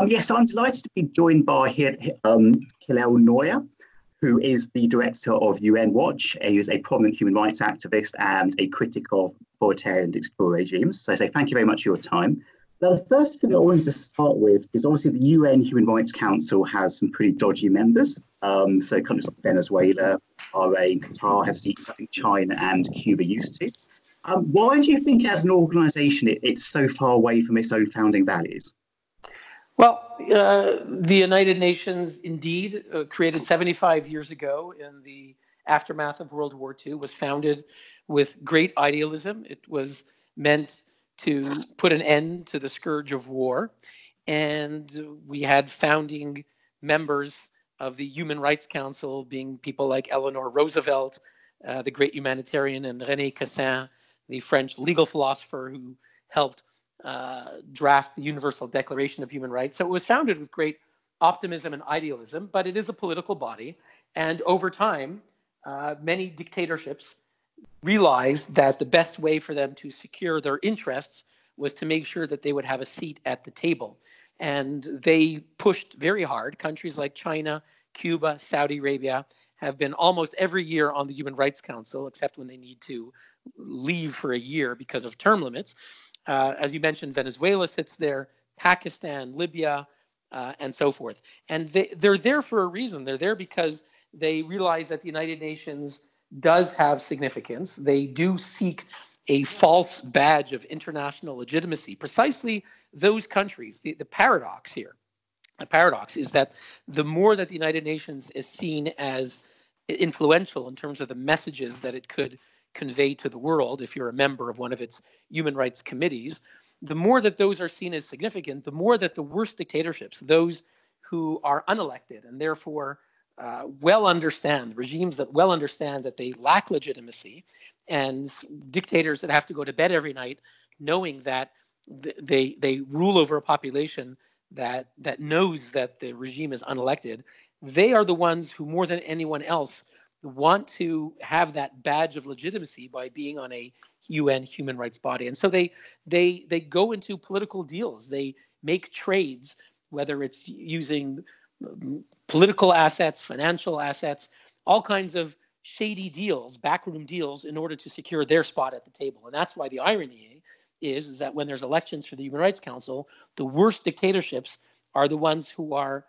Yes, I'm delighted to be joined by Hillel Neuer, who is the director of UN Watch. He is a prominent human rights activist and a critic of authoritarian dictatorial regimes. So I say thank you very much for your time. Now, the first thing I wanted to start with is obviously the UN Human Rights Council has some pretty dodgy members. So countries like Venezuela, Bahrain, Qatar have seats I think China and Cuba used to. Why do you think, as an organisation, it's so far away from its own founding values? Well, the United Nations indeed created 75 years ago in the aftermath of World War II, was founded with great idealism. It was meant to put an end to the scourge of war. And we had founding members of the Human Rights Council being people like Eleanor Roosevelt, the great humanitarian, and René Cassin, the French legal philosopher who helped draft the Universal Declaration of Human Rights. So it was founded with great optimism and idealism, but it is a political body. And over time, many dictatorships realized that the best way for them to secure their interests was to make sure that they would have a seat at the table. And they pushed very hard. Countries like China, Cuba, Saudi Arabia have been almost every year on the Human Rights Council, except when they need to leave for a year because of term limits. As you mentioned, Venezuela sits there, Pakistan, Libya, and so forth. And they're there for a reason. They're there because they realize that the United Nations does have significance. They do seek a false badge of international legitimacy. Precisely those countries, the paradox here, the paradox is that the more that the United Nations is seen as influential in terms of the messages that it could convey to the world, if you're a member of one of its human rights committees, the more that those are seen as significant, the more that the worst dictatorships, those who are unelected and therefore well understand, regimes that well understand that they lack legitimacy, and dictators that have to go to bed every night knowing that they rule over a population that knows that the regime is unelected, they are the ones who more than anyone else want to have that badge of legitimacy by being on a UN human rights body. And so they go into political deals. They make trades, whether it's using political assets, financial assets, all kinds of shady deals, backroom deals, in order to secure their spot at the table. And that's why the irony is that when there's elections for the Human Rights Council, the worst dictatorships are the ones who are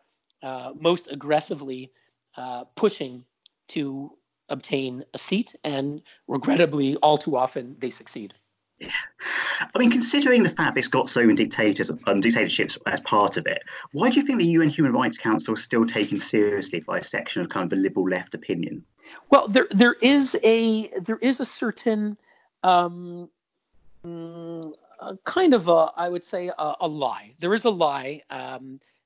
most aggressively pushing to obtain a seat, and regrettably, all too often, they succeed. Yeah. I mean, considering the fact it's got so many dictatorships as part of it, why do you think the UN Human Rights Council is still taken seriously by a section of kind of the liberal left opinion? Well, there is a certain kind of I would say a lie. There is a lie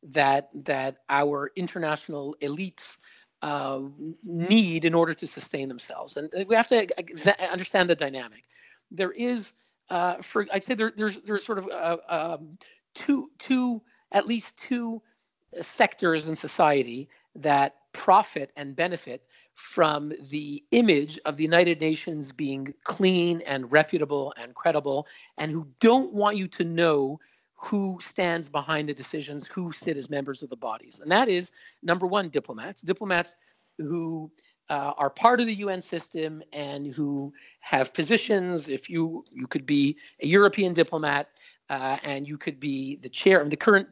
that our international elites need in order to sustain themselves, and we have to understand the dynamic. There is, I'd say there's sort of at least two sectors in society that profit and benefit from the image of the United Nations being clean and reputable and credible, and who don't want you to know who stands behind the decisions, who sit as members of the bodies. And that is, number one, diplomats who are part of the UN system and who have positions. If you could be a European diplomat and you could be the chair of the current,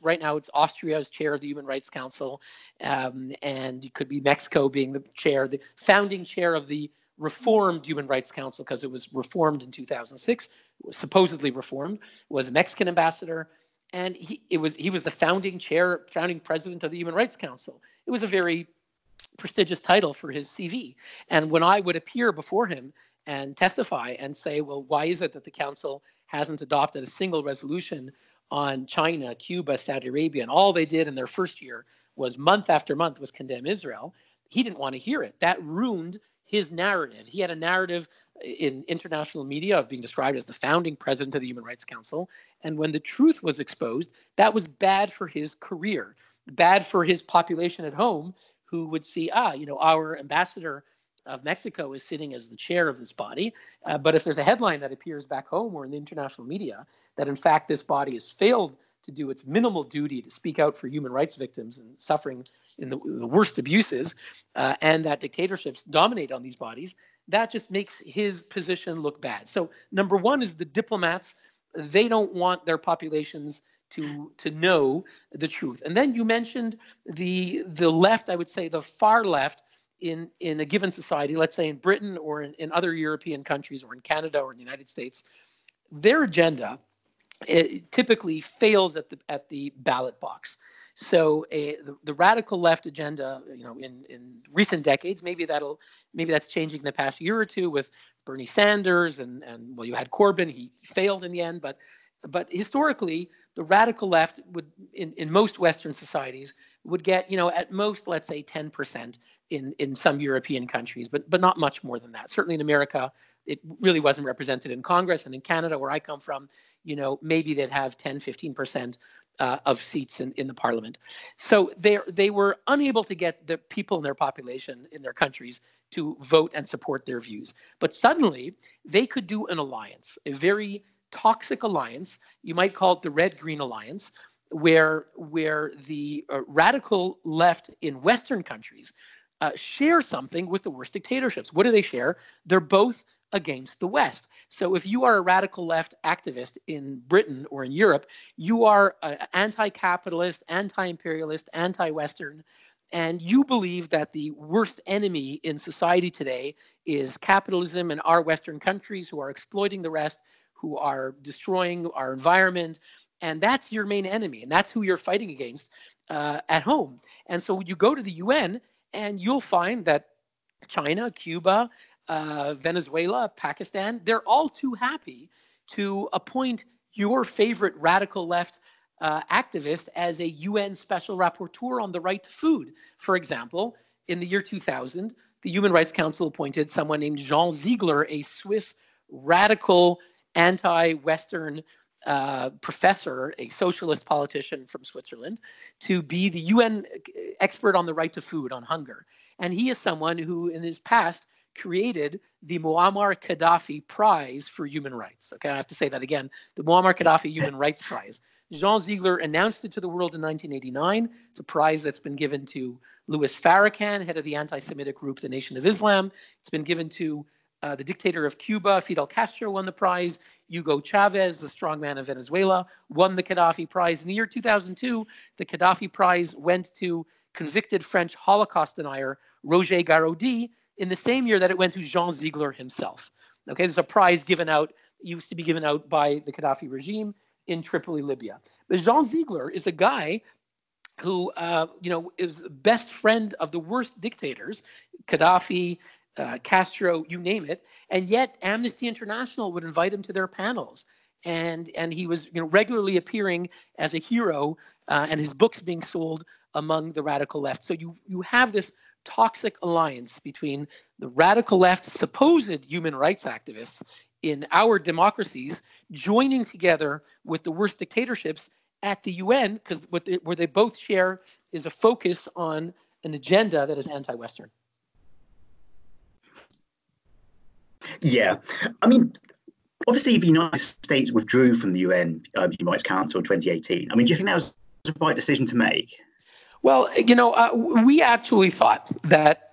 right now it's Austria's chair of the Human Rights Council, and you could be Mexico being the chair, the founding chair of the reformed Human Rights Council, because it was reformed in 2006, supposedly reformed, was a Mexican ambassador, and he was the founding president of the Human Rights Council. It was a very prestigious title for his CV. And when I would appear before him and testify and say, well, why is it that the council hasn't adopted a single resolution on China, Cuba, Saudi Arabia, and all they did in their first year was month after month was condemn Israel, he didn't want to hear it. That ruined his narrative. He had a narrative in international media of being described as the founding president of the Human Rights Council. And when the truth was exposed, that was bad for his career, bad for his population at home, who would see, our ambassador of Mexico is sitting as the chair of this body. But if there's a headline that appears back home or in the international media that, in fact, this body has failed to do its minimal duty to speak out for human rights victims and suffering in the worst abuses, and that dictatorships dominate on these bodies, that just makes his position look bad. So number one is the diplomats. They don't want their populations to know the truth. And then you mentioned the left, I would say the far left in a given society, let's say in Britain or in other European countries or in Canada or in the United States. Their agenda typically fails at the ballot box. So the radical left agenda, in recent decades, maybe that's changing in the past year or two with Bernie Sanders and well, you had Corbyn. He failed in the end, but historically, the radical left would, in most Western societies, would get, at most, let's say 10% in some European countries, but not much more than that. Certainly in America, it really wasn't represented in Congress, and in Canada, where I come from, maybe they'd have 10, 15% of seats in the parliament. So they were unable to get the people in their population in their countries to vote and support their views. But suddenly, they could do an alliance, a very toxic alliance. You might call it the Red-Green Alliance, where the radical left in Western countries share something with the worst dictatorships. What do they share? They're both against the West. So if you are a radical left activist in Britain or in Europe, you are anti-capitalist, anti-imperialist, anti-Western, and you believe that the worst enemy in society today is capitalism in our Western countries who are exploiting the rest, who are destroying our environment, and that's your main enemy, and that's who you're fighting against at home. And so you go to the UN, and you'll find that China, Cuba, Venezuela, Pakistan, they're all too happy to appoint your favorite radical left activist as a UN special rapporteur on the right to food. For example, in the year 2000, the Human Rights Council appointed someone named Jean Ziegler, a Swiss radical anti-Western professor, a socialist politician from Switzerland, to be the UN expert on the right to food, on hunger. And he is someone who, in his past, created the Muammar Gaddafi Prize for Human Rights. Okay, I have to say that again, the Muammar Gaddafi Human Rights Prize. Jean Ziegler announced it to the world in 1989. It's a prize that's been given to Louis Farrakhan, head of the anti-Semitic group, the Nation of Islam. It's been given to the dictator of Cuba, Fidel Castro, won the prize. Hugo Chavez, the strongman of Venezuela, won the Gaddafi Prize. In the year 2002, the Gaddafi Prize went to convicted French Holocaust denier Roger Garaudy in the same year that it went to Jean Ziegler himself. Okay, there's a prize given out, used to be given out by the Gaddafi regime in Tripoli, Libya. But Jean Ziegler is a guy who, is best friend of the worst dictators, Gaddafi, Castro, you name it, and yet Amnesty International would invite him to their panels, and he was regularly appearing as a hero, and his books being sold among the radical left. So you have this toxic alliance between the radical left's supposed human rights activists in our democracies joining together with the worst dictatorships at the UN, because where they both share is a focus on an agenda that is anti-Western. Yeah, I mean, obviously the United States withdrew from the UN Human Rights Council in 2018. I mean, do you think that was the right decision to make? Well, we actually thought that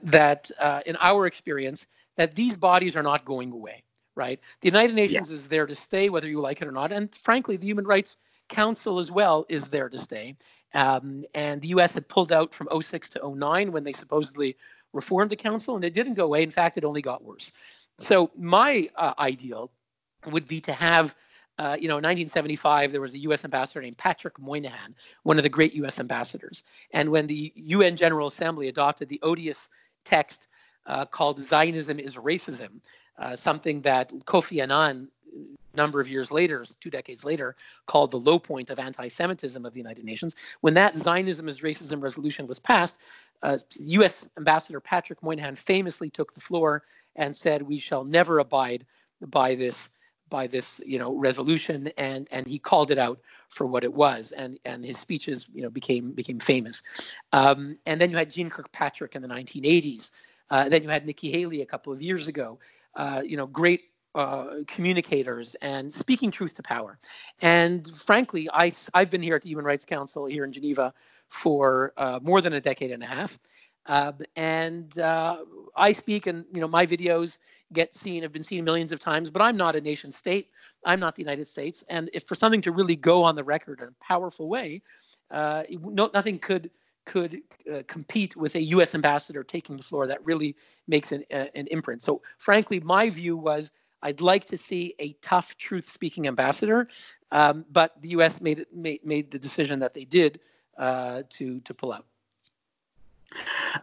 in our experience, that these bodies are not going away, right? The United Nations is there to stay, whether you like it or not. And frankly, the Human Rights Council as well is there to stay. And the US had pulled out from 2006 to 2009 when they supposedly reformed the council, and it didn't go away. In fact, it only got worse. So my ideal would be to have, in 1975, there was a U.S. ambassador named Patrick Moynihan, one of the great U.S. ambassadors. And when the UN General Assembly adopted the odious text called Zionism is Racism, something that Kofi Annan, a number of years later, 2 decades later, called the low point of anti-Semitism of the United Nations. When that Zionism is Racism resolution was passed, U.S. Ambassador Patrick Moynihan famously took the floor and said, "We shall never abide by this resolution," and he called it out for what it was, and his speeches became famous. And then you had Jeane Kirkpatrick in the 1980s. Then you had Nikki Haley a couple of years ago. Great communicators and speaking truth to power. And frankly, I've been here at the Human Rights Council here in Geneva for more than a decade and a half. I speak, and my videos have been seen millions of times, but I'm not a nation state. I'm not the United States. And if for something to really go on the record in a powerful way, nothing could compete with a U.S. ambassador taking the floor. That really makes an imprint. So frankly, my view was I'd like to see a tough, truth-speaking ambassador, but the U.S. made the decision that they did to pull out.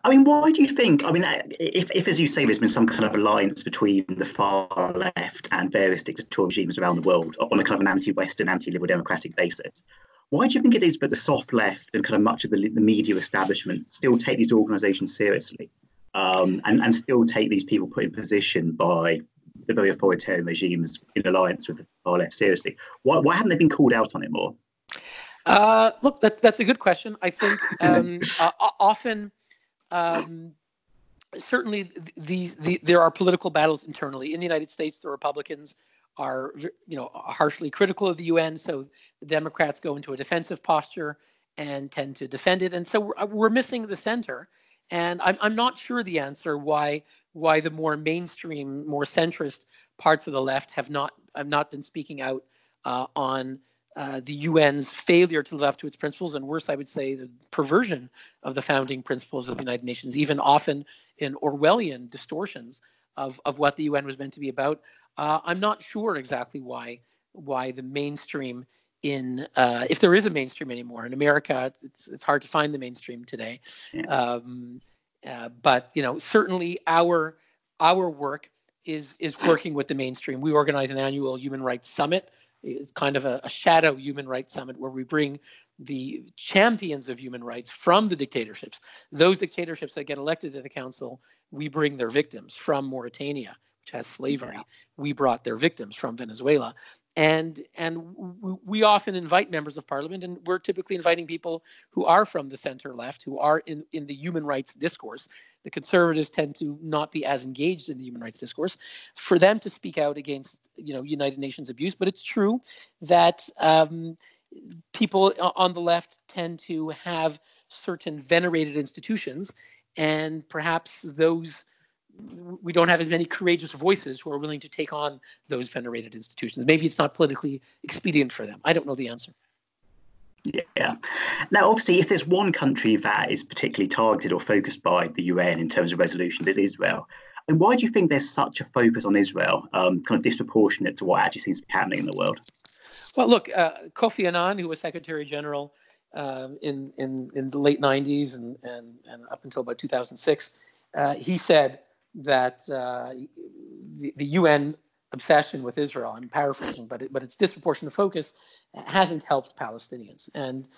I mean, why do you think? I mean, if as you say, there's been some kind of alliance between the far left and various dictatorial regimes around the world on a kind of an anti-Western, anti-liberal democratic basis, why do you think it is that the soft left and kind of much of the media establishment still take these organisations seriously, and still take these people put in position by the very authoritarian regimes in alliance with the far left seriously? Why haven't they been called out on it more? Look, that's a good question. I think often, certainly, there are political battles internally in the United States. The Republicans are, harshly critical of the UN, so the Democrats go into a defensive posture and tend to defend it, and so we're missing the center. And I'm not sure the answer why the more mainstream, more centrist parts of the left have not been speaking out on the UN's failure to live up to its principles, and worse, I would say, the perversion of the founding principles of the United Nations, even often in Orwellian distortions of what the UN was meant to be about. I'm not sure exactly why the mainstream if there is a mainstream anymore in America, it's hard to find the mainstream today. Yeah. But certainly our work is working with the mainstream. We organize an annual human rights summit. It's kind of a shadow human rights summit where we bring the champions of human rights from the dictatorships. Those dictatorships that get elected to the council, we bring their victims from Mauritania, which has slavery. Yeah. We brought their victims from Venezuela. And we often invite members of parliament, and we're typically inviting people who are from the center left, who are in the human rights discourse. The conservatives tend to not be as engaged in the human rights discourse, for them to speak out against United Nations abuse. But it's true that people on the left tend to have certain venerated institutions, and perhaps we don't have as many courageous voices who are willing to take on those venerated institutions. Maybe it's not politically expedient for them. I don't know the answer. Yeah. Now, obviously, if there's one country that is particularly targeted or focused by the UN in terms of resolutions, it's Israel. And why do you think there's such a focus on Israel, kind of disproportionate to what actually seems to be happening in the world? Well, look, Kofi Annan, who was Secretary General in the late 90s and up until about 2006, he said that the UN obsession with Israel, I'm paraphrasing, but its disproportionate focus hasn't helped Palestinians. And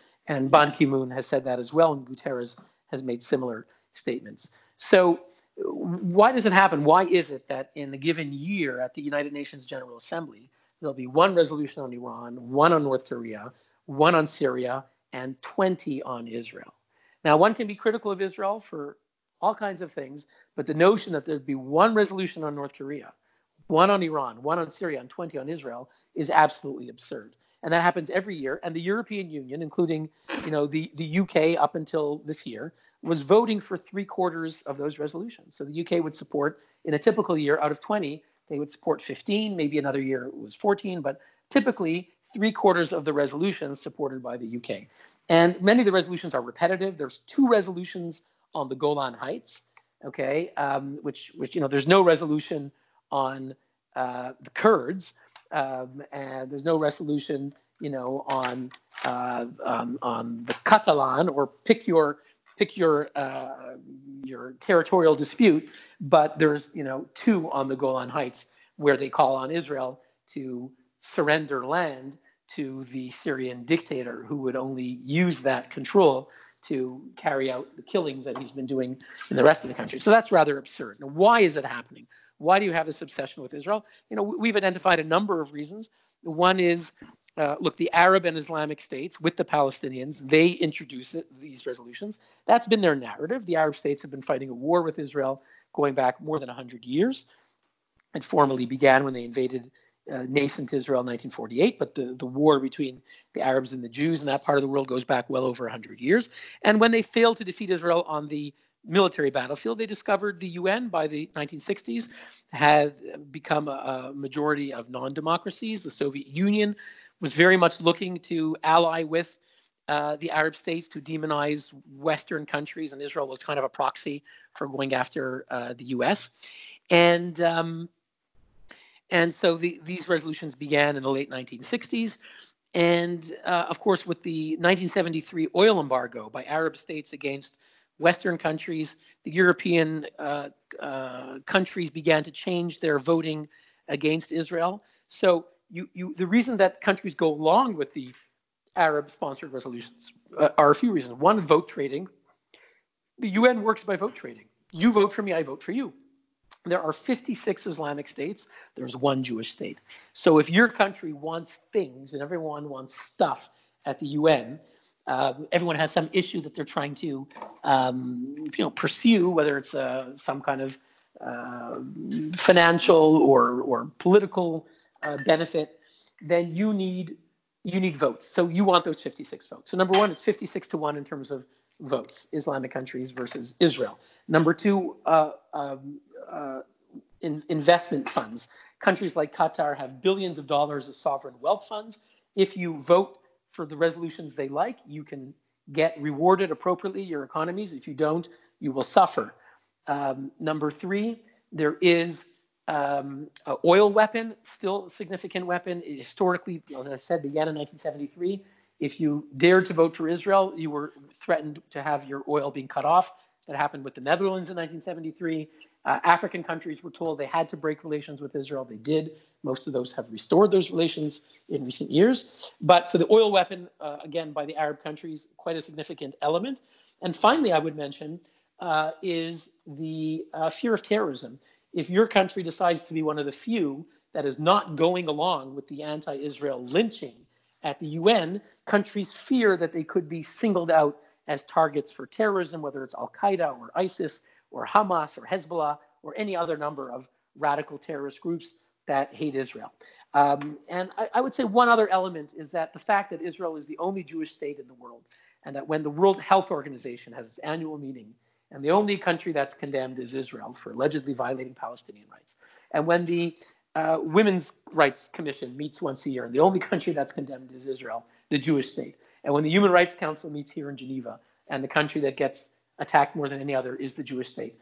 Ban Ki-moon has said that as well, and Guterres has made similar statements. So why does it happen? Why is it that in a given year at the United Nations General Assembly, there'll be one resolution on Iran, one on North Korea, one on Syria, and 20 on Israel? Now, one can be critical of Israel for all kinds of things, but the notion that there'd be one resolution on North Korea, one on Iran, one on Syria, and 20 on Israel is absolutely absurd. And that happens every year. And the European Union, including the UK up until this year, was voting for 3/4 of those resolutions. So the UK would support, in a typical year, out of 20, they would support 15, maybe another year it was 14, but typically 3/4 of the resolutions supported by the UK. And many of the resolutions are repetitive. There's 2 resolutions on the Golan Heights, okay, which there's no resolution on the Kurds, and there's no resolution, on the Catalan, or pick your territorial dispute. But there's 2 on the Golan Heights where they call on Israel to surrender land to the Syrian dictator, who would only use that control to carry out the killings that he's been doing in the rest of the country. So that's rather absurd. Now, why is it happening? Why do you have this obsession with Israel? We've identified a number of reasons. One is, look, the Arab and Islamic states with the Palestinians, they introduce these resolutions. That's been their narrative. The Arab states have been fighting a war with Israel going back more than 100 years. It formally began when they invaded nascent Israel in 1948, but the war between the Arabs and the Jews in that part of the world goes back well over 100 years. And when they failed to defeat Israel on the military battlefield, they discovered the UN by the 1960s had become a majority of non-democracies. The Soviet Union was very much looking to ally with the Arab states to demonize Western countries, and Israel was kind of a proxy for going after the US. And so these resolutions began in the late 1960s. And of course, with the 1973 oil embargo by Arab states against Western countries, the European countries began to change their voting against Israel. So the reason that countries go along with the Arab-sponsored resolutions are a few reasons. One, vote trading. The UN works by vote trading. You vote for me, I vote for you. There are 56 Islamic states. There's one Jewish state. So if your country wants things and everyone wants stuff at the UN, everyone has some issue that they're trying to pursue, whether it's some kind of financial or political benefit, then you need votes. So you want those 56 votes. So number one, it's 56-1 in terms of votes, Islamic countries versus Israel. Number two, investment funds. Countries like Qatar have billions of dollars of sovereign wealth funds. If you vote for the resolutions they like, you can get rewarded appropriately, your economies. If you don't, you will suffer. Number three, there is an oil weapon, still a significant weapon. It historically, as I said, began in 1973. If you dared to vote for Israel, you were threatened to have your oil being cut off. That happened with the Netherlands in 1973. African countries were told they had to break relations with Israel. They did. Most of those have restored those relations in recent years. But so the oil weapon, again, by the Arab countries, quite a significant element. And finally, I would mention is the fear of terrorism. If your country decides to be one of the few that is not going along with the anti-Israel lynching at the UN, countries fear that they could be singled out as targets for terrorism, whether it's Al-Qaeda or ISIS or Hamas or Hezbollah or any other number of radical terrorist groups that hate Israel. And I would say one other element is that the fact that Israel is the only Jewish state in the world, and that when the World Health Organization has its annual meeting, and the only country that's condemned is Israel for allegedly violating Palestinian rights. And when the Women's Rights Commission meets once a year, and the only country that's condemned is Israel, the Jewish state. And when the Human Rights Council meets here in Geneva, and the country that gets attacked more than any other is the Jewish state.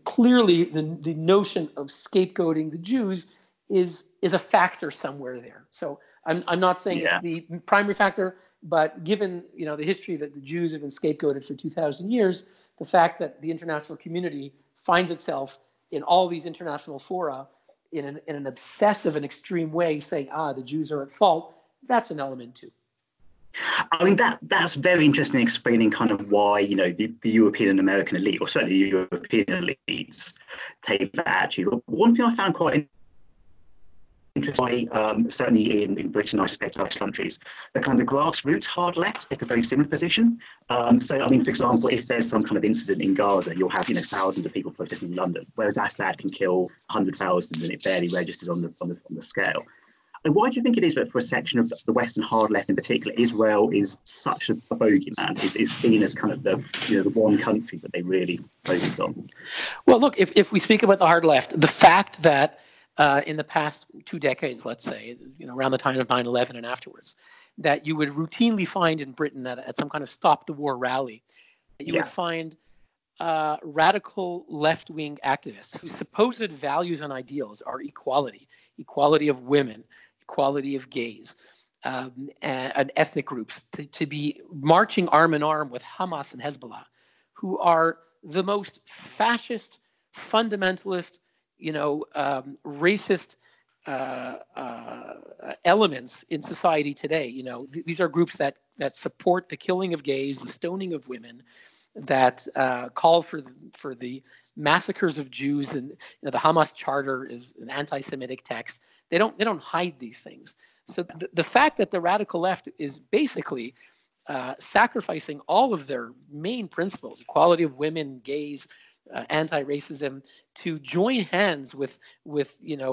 Clearly, the notion of scapegoating the Jews is a factor somewhere there. So I'm not saying it's the primary factor, but given the history that the Jews have been scapegoated for 2,000 years, the fact that the international community finds itself in all these international fora in an obsessive and extreme way saying, the Jews are at fault, that's an element too. I mean, that's very interesting, explaining kind of why, the European and American elite, or certainly the European elites, take that attitude. But one thing I found quite interesting, certainly in Britain, I suspect other countries, the kind of grassroots hard left take a very similar position. So, I mean, for example, if there's some kind of incident in Gaza, you'll have, thousands of people protesting in London, whereas Assad can kill 100,000 and it barely registers on the scale. And why do you think it is that for a section of the Western hard left in particular, Israel is such a bogeyman, is seen as kind of the one country that they really focus on? Well, look, if we speak about the hard left, the fact that in the past 2 decades, let's say, around the time of 9/11 and afterwards, that you would routinely find in Britain at some kind of stop the war rally, you would find radical left-wing activists whose supposed values and ideals are equality of women, equality of gays, and ethnic groups, to be marching arm in arm with Hamas and Hezbollah, who are the most fascist, fundamentalist, racist elements in society today. These are groups that support the killing of gays, the stoning of women, that call for the massacres of Jews, and the Hamas Charter is an anti-Semitic text. They don't hide these things. So the fact that the radical left is basically sacrificing all of their main principles, equality of women, gays, anti-racism to join hands with,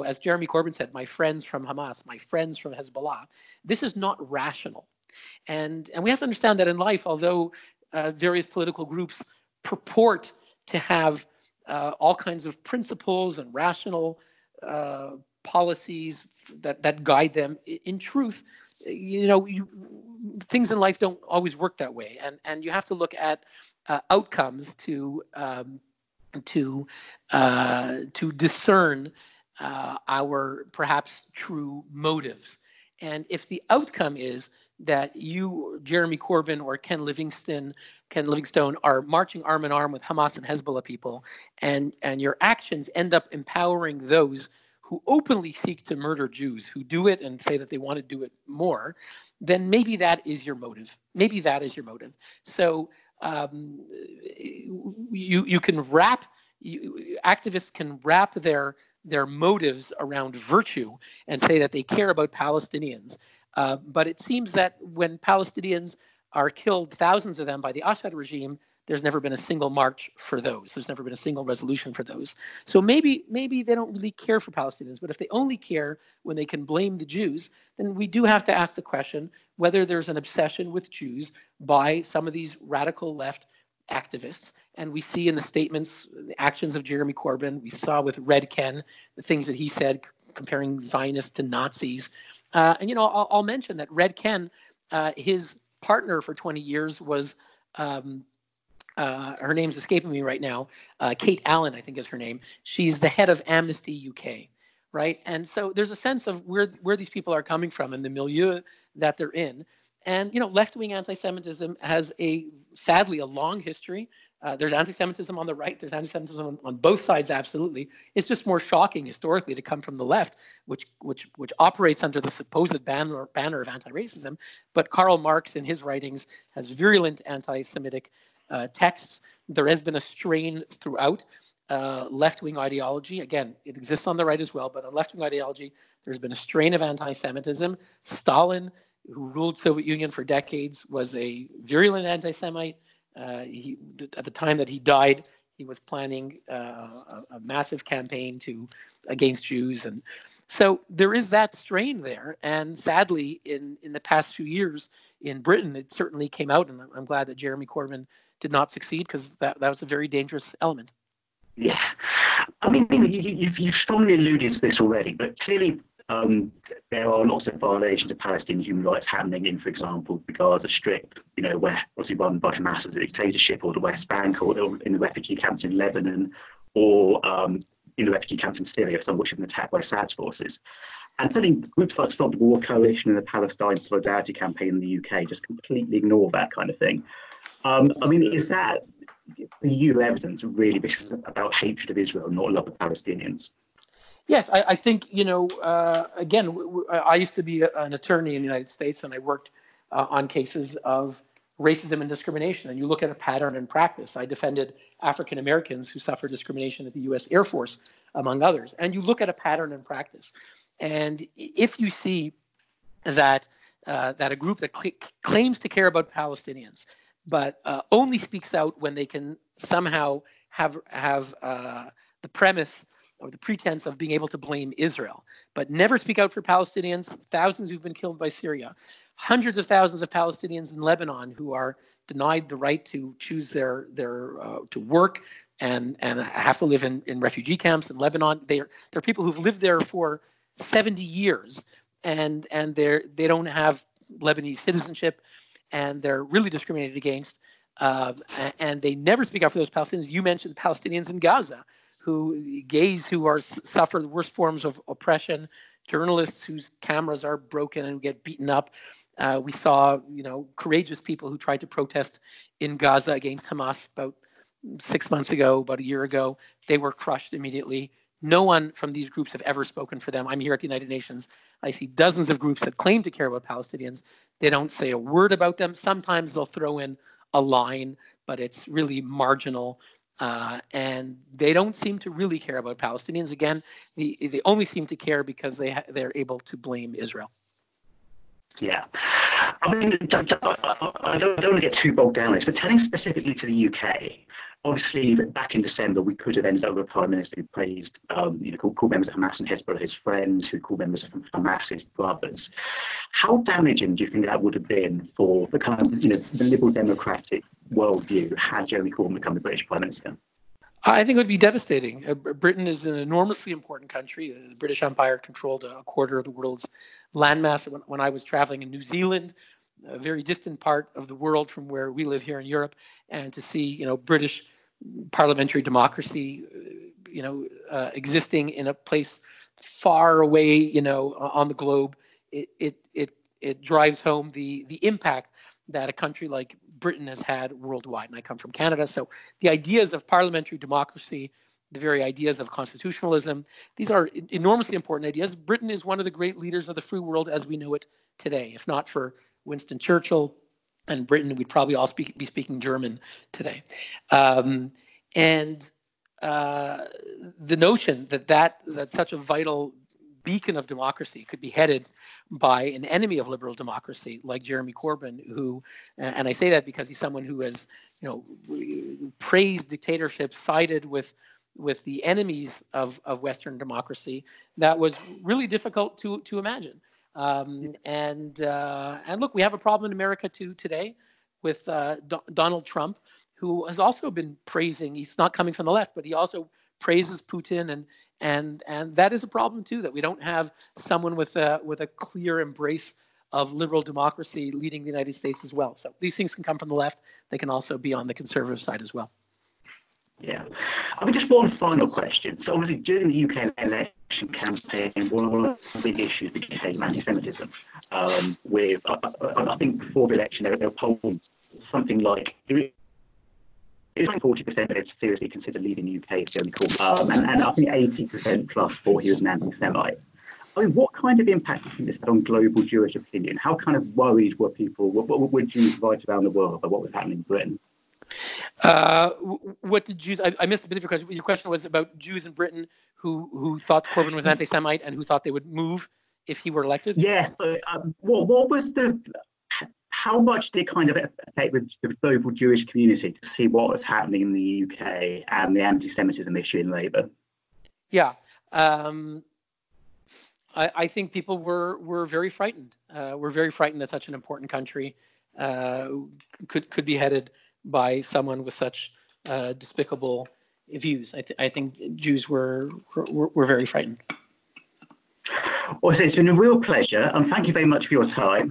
as Jeremy Corbyn said, my friends from Hamas, my friends from Hezbollah. This is not rational. And we have to understand that in life, although various political groups purport to have all kinds of principles and rational policies that guide them, in truth, things in life don't always work that way, and you have to look at outcomes to discern our perhaps true motives. And if the outcome is that you, Jeremy Corbyn or Ken Livingstone, are marching arm in arm with Hamas and Hezbollah people, and your actions end up empowering those who openly seek to murder Jews, who do it and say that they want to do it more, then maybe that is your motive. Maybe that is your motive. So you can activists can wrap their motives around virtue and say that they care about Palestinians. But it seems that when Palestinians are killed, thousands of them, by the Assad regime, there's never been a single march for those. There's never been a single resolution for those. So maybe they don't really care for Palestinians. But if they only care when they can blame the Jews, then we do have to ask the question whether there's an obsession with Jews by some of these radical left activists. And we see in the statements, the actions of Jeremy Corbyn. We saw with Red Ken, the things that he said, comparing Zionists to Nazis. And I'll mention that Red Ken, his partner for 20 years was, her name's escaping me right now, Kate Allen, I think is her name. She's the head of Amnesty UK, right? And so there's a sense of where these people are coming from and the milieu that they're in. And, left-wing anti-Semitism has sadly a long history. There's anti-Semitism on the right. There's anti-Semitism on both sides, absolutely. It's just more shocking historically to come from the left, which operates under the supposed banner of anti-racism. But Karl Marx, in his writings, has virulent anti-Semitic texts. There has been a strain throughout left-wing ideology. Again, it exists on the right as well, but on left-wing ideology, there's been a strain of anti-Semitism. Stalin, who ruled Soviet Union for decades, was a virulent anti-Semite. At the time that he died, he was planning a massive campaign against Jews, and so there is that strain there. And sadly, in the past few years in Britain, it certainly came out, and I'm glad that Jeremy Corbyn did not succeed, because that was a very dangerous element. Yeah, I mean, you've strongly alluded to this already, but clearly there are lots of violations of Palestinian human rights happening in, for example, the Gaza Strip, where obviously run by Hamas as a dictatorship, or the West Bank, or in the refugee camps in Lebanon, or in the refugee camps in Syria, some of which have been attacked by Assad's forces. And certainly groups like Stop the War Coalition and the Palestine Solidarity Campaign in the UK just completely ignore that kind of thing. I mean, is that the EU evidence really this is about hatred of Israel, not love of Palestinians? Yes, I think, again, I used to be an attorney in the United States, and I worked on cases of racism and discrimination. And you look at a pattern and practice. I defended African Americans who suffered discrimination at the U.S. Air Force, among others. And you look at a pattern and practice. And if you see that a group that claims to care about Palestinians, but only speaks out when they can somehow have the premise or the pretense of being able to blame Israel, but never speak out for Palestinians, thousands who've been killed by Syria, hundreds of thousands of Palestinians in Lebanon who are denied the right to choose to work and have to live in refugee camps in Lebanon. They're people who've lived there for 70 years and they don't have Lebanese citizenship, and they're really discriminated against. And they never speak out for those Palestinians. You mentioned Palestinians in Gaza, gays who suffer the worst forms of oppression, journalists whose cameras are broken and get beaten up. We saw, courageous people who tried to protest in Gaza against Hamas about 6 months ago, about a year ago. They were crushed immediately. No one from these groups have ever spoken for them. I'm here at the United Nations. I see dozens of groups that claim to care about Palestinians. They don't say a word about them. Sometimes they'll throw in a line, but it's really marginal. And they don't seem to really care about Palestinians. Again, they only seem to care because they're able to blame Israel. Yeah. I mean, I don't want to get too bogged down in this, but turning specifically to the UK, obviously back in December, we could have ended up with a prime minister who praised, called members of Hamas and Hezbollah his friends, who called members of Hamas his brothers. How damaging do you think that would have been for the kind of, the liberal democratic worldview had Jeremy Corbyn become the British prime minister? I think it would be devastating. Britain is an enormously important country. The British Empire controlled a quarter of the world's landmass. When I was traveling in New Zealand, a very distant part of the world from where we live here in Europe, and to see, British parliamentary democracy, existing in a place far away, on the globe, it drives home the impact that a country like Britain has had worldwide. And I come from Canada, so the ideas of parliamentary democracy, the very ideas of constitutionalism, these are enormously important ideas. Britain is one of the great leaders of the free world as we know it today. If not for Winston Churchill and Britain, we'd probably all be speaking German today. And the notion that such a vital beacon of democracy could be headed by an enemy of liberal democracy like Jeremy Corbyn, who, and I say that because he's someone who has, praised dictatorship, sided with the enemies of Western democracy, that was really difficult to imagine. And look, we have a problem in America too today with Donald Trump, who has also been praising. He's not coming from the left, but he also praises Putin, and that is a problem too, that we don't have someone with a clear embrace of liberal democracy leading the United States as well. So these things can come from the left. They can also be on the conservative side as well. Yeah. I mean, just one final question. So obviously during the UK election campaign, one of the big issues became anti-Semitism. With, I think before the election, there were polls, something like, it was like 40% that seriously considered leaving the UK if Jeremy Corbyn, and I think 80% plus thought he was an anti-Semite. I mean, what kind of impact do you think this had on global Jewish opinion? How kind of worried were people, what were Jews right around the world about what was happening in Britain? What did Jews? I missed a bit of your question. Your question was about Jews in Britain who thought Corbyn was anti-Semite and who thought they would move if he were elected. Yeah. So, what was how much did it kind of affect the global Jewish community to see what was happening in the UK and the anti-Semitism issue in Labour? Yeah. I think people were very frightened. We're very frightened that such an important country could be headed by someone with such despicable views. I think Jews were very frightened. Well, it's been a real pleasure, and thank you very much for your time.